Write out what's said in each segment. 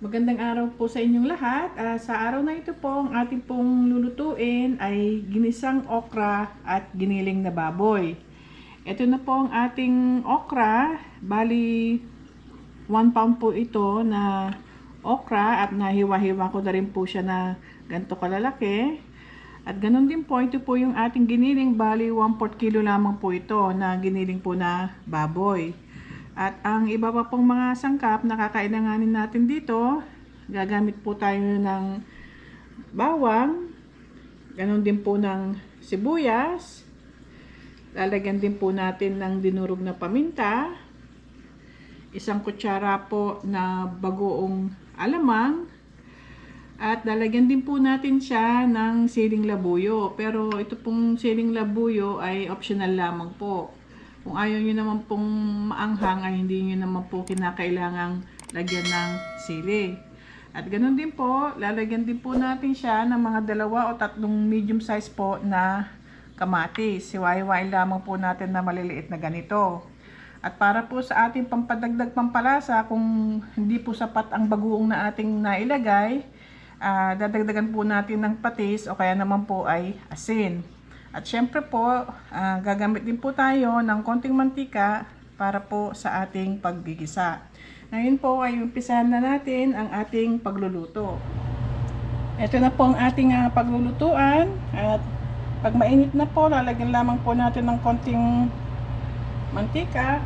Magandang araw po sa inyong lahat. Sa araw na ito po, ang ating pong lulutuin ay ginisang okra at giniling na baboy. Ito na po ang ating okra. Bali, 1 pound po ito na okra at nahiwa-hiwa ko na rin po siya na ganito kalalaki. At ganun din po, ito po yung ating giniling. Bali, 1/4 kilo lamang po ito na giniling po na baboy. At ang iba pa pong mga sangkap na kakailanganin natin dito, gagamit po tayo ng bawang, ganun din po ng sibuyas, lalagyan din po natin ng dinurog na paminta, 1 kutsara po na bagoong alamang, at lalagyan din po natin siya ng siling labuyo. Pero ito pong siling labuyo ay optional lamang po. Kung ayaw nyo naman pong maanghang ay hindi nyo naman po kinakailangang lagyan ng sili. At ganoon din po, lalagyan din po natin siya ng mga 2 o 3 medium size po na kamatis. Hiwa-hiwain lamang po natin na maliliit na ganito. At para po sa ating pampadagdag pampalasa, kung hindi po sapat ang bagoong na ating nailagay, dadagdagan po natin ng patis o kaya naman po ay asin. At syempre po, gagamit din po tayo ng konting mantika para po sa ating paggigisa. Ngayon po ay umpisahan na natin ang ating pagluluto. Ito na po ang ating paglulutuan. At pag mainit na po, lalagyan lamang po natin ng konting mantika.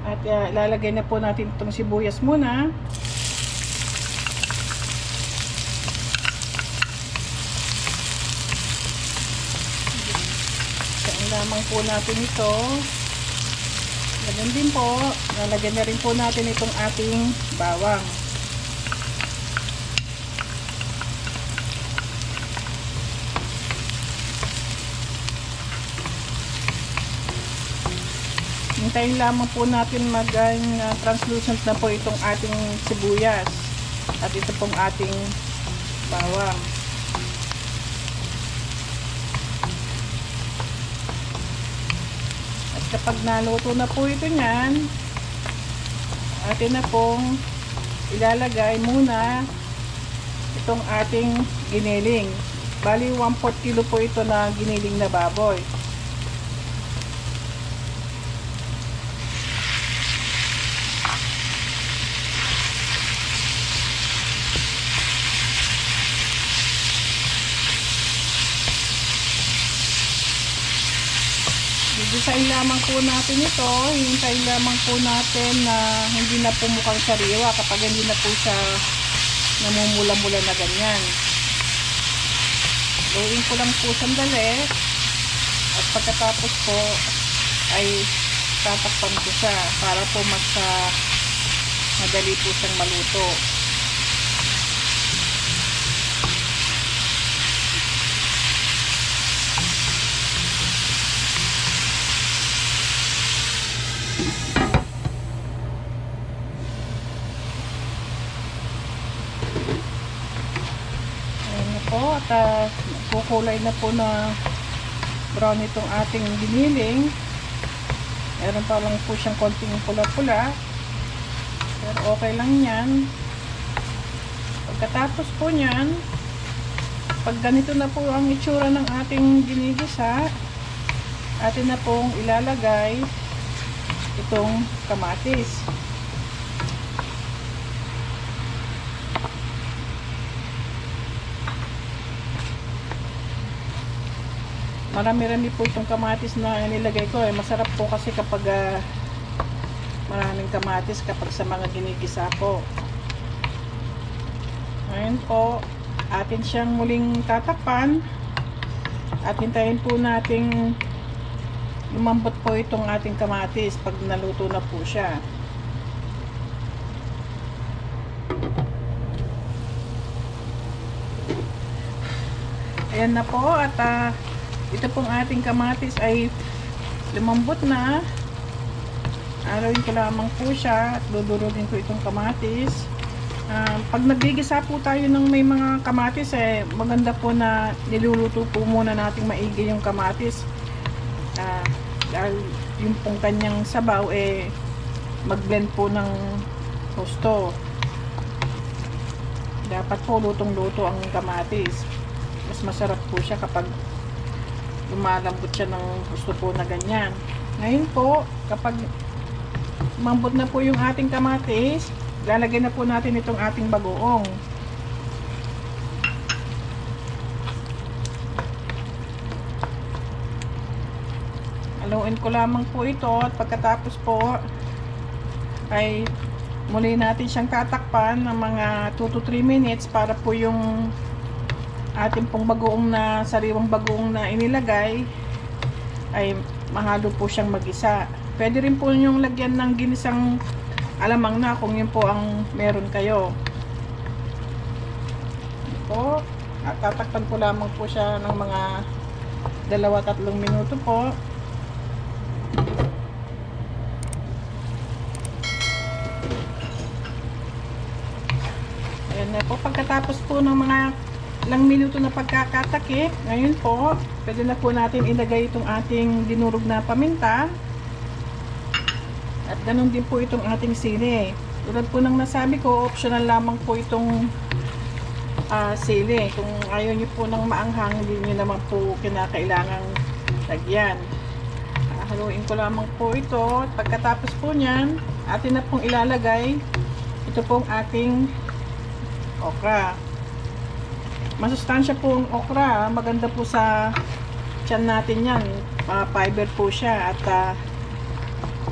At ilalagay na po natin itong sibuyas muna. Lamang po natin ito. Ganun din po, lalagyan na rin po natin itong ating bawang. Hintayin lamang po natin translucent na po itong ating sibuyas at ito pong ating bawang. Kapag naluto na po ito niyan, atin na pong ilalagay muna itong ating giniling. Bali 1/4 kilo po ito na giniling na baboy. Higisain lamang po natin ito. Hintayin lamang po natin na hindi na po mukhang sariwa kapag hindi na po siya namumula-mula na ganyan. Lutuin ko lang po sandali. At pagkatapos po ay tatakpan ko siya para po mas madali po siyang maluto. At kukulay na po na brown itong ating giniling. Meron pa lang po siyang konting pula-pula, pero okay lang yan. Pagkatapos po nyan, pag ganito na po ang itsura ng ating ginigisa, atin na pong ilalagay itong kamatis. Marami-rami po itong kamatis na nilagay ko. Masarap po kasi kapag maraming kamatis kapag sa mga ginigisa po. Ngayon po, atin siyang muling tatakpan at hintayin po nating lumambot po itong ating kamatis pag naluto na po siya. Ayan na po at ito pong ating kamatis ay lumambot na. Alawin ko lamang po siya at dudurugin ko itong kamatis. Pag nagigisa po tayo ng may mga kamatis, maganda po na niluluto po muna nating maigi yung kamatis. Dahil yung pong kanyang sabaw mag-blend po ng husto. Dapat po lutong-luto ang kamatis. Mas masarap po siya kapag lumalambot siya ng husto po na ganyan. Ngayon po, kapag mambot na po yung ating kamatis, lalagyan na po natin itong ating bagoong. Haluin ko lamang po ito at pagkatapos po ay muli natin siyang tatakpan ng mga 2 to 3 minutes para po yung ating pong bagoong na sariwang bagoong na inilagay ay mahalo po siyang mag-isa. Pwede rin po yung lagyan ng ginisang alamang na kung yun po ang meron kayo. Po, at tatakpan ko lamang po siya ng mga 2-3 minuto po. Ayan na po, pagkatapos po ng mga ilang minuto na pagkakatakip, ngayon po, pwede na po natin ilagay itong ating dinurog na paminta. At ganun din po itong ating sili. Tulad po ng nasabi ko, optional lamang po itong sili. Kung ayaw nyo po ng maanghang, hindi nyo naman po kinakailangang lagyan. Haluin ko lamang po ito. At pagkatapos po nyan, atin na pong ilalagay ito pong ating okra. Masustansya po ang okra. Maganda po sa tiyan natin yan. Fiber po siya. At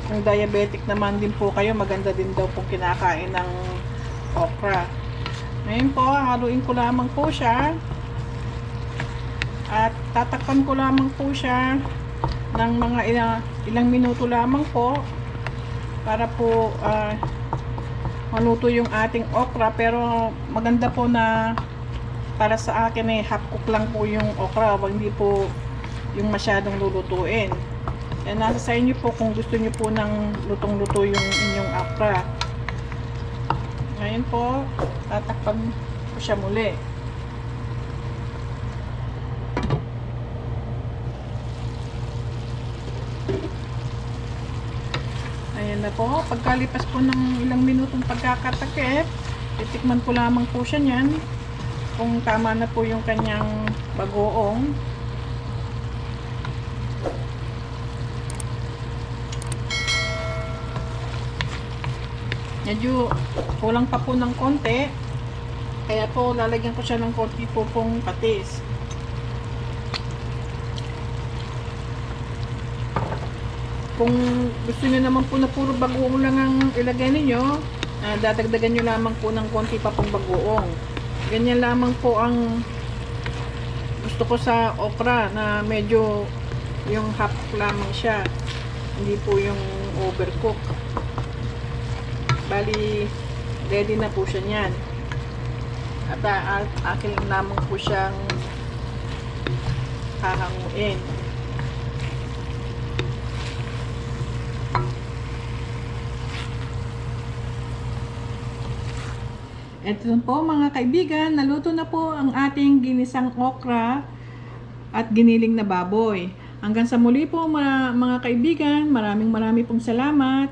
kung diabetic naman din po kayo, maganda din daw po kinakain ng okra. Ngayon po, haluin ko lamang po siya. At tatakpan ko lamang po siya ng mga ilang minuto lamang po para po maluto yung ating okra. Pero maganda po na para sa akin half cook lang po yung okra, hindi po yung masyadong lulutuin. Yan, nasa sa inyo po kung gusto nyo po ng lutong-luto yung inyong okra. Ngayon po, tatakpan ko siya muli. Ayan na po, pagkalipas po ng ilang minutong pagkakatakip, titikman ko lamang po siya niyan kung tama na po yung kanyang bagoong. Medyo kulang pa po ng konti, kaya po lalagyan ko siya ng konti po pong patis. Kung gusto niyo naman po na puro bagoong lang ang ilagay niyo, dadagdagan niyo lamang po ng konti pa pong bagoong. Ganyan lamang po ang gusto ko sa okra, na medyo yung half lamang siya, hindi po yung overcook. Bali, ready na po siya niyan. At akin lamang po siyang hahanguin. Ito po mga kaibigan, naluto na po ang ating ginisang okra at giniling na baboy. Hanggang sa muli po mga kaibigan, maraming pong salamat.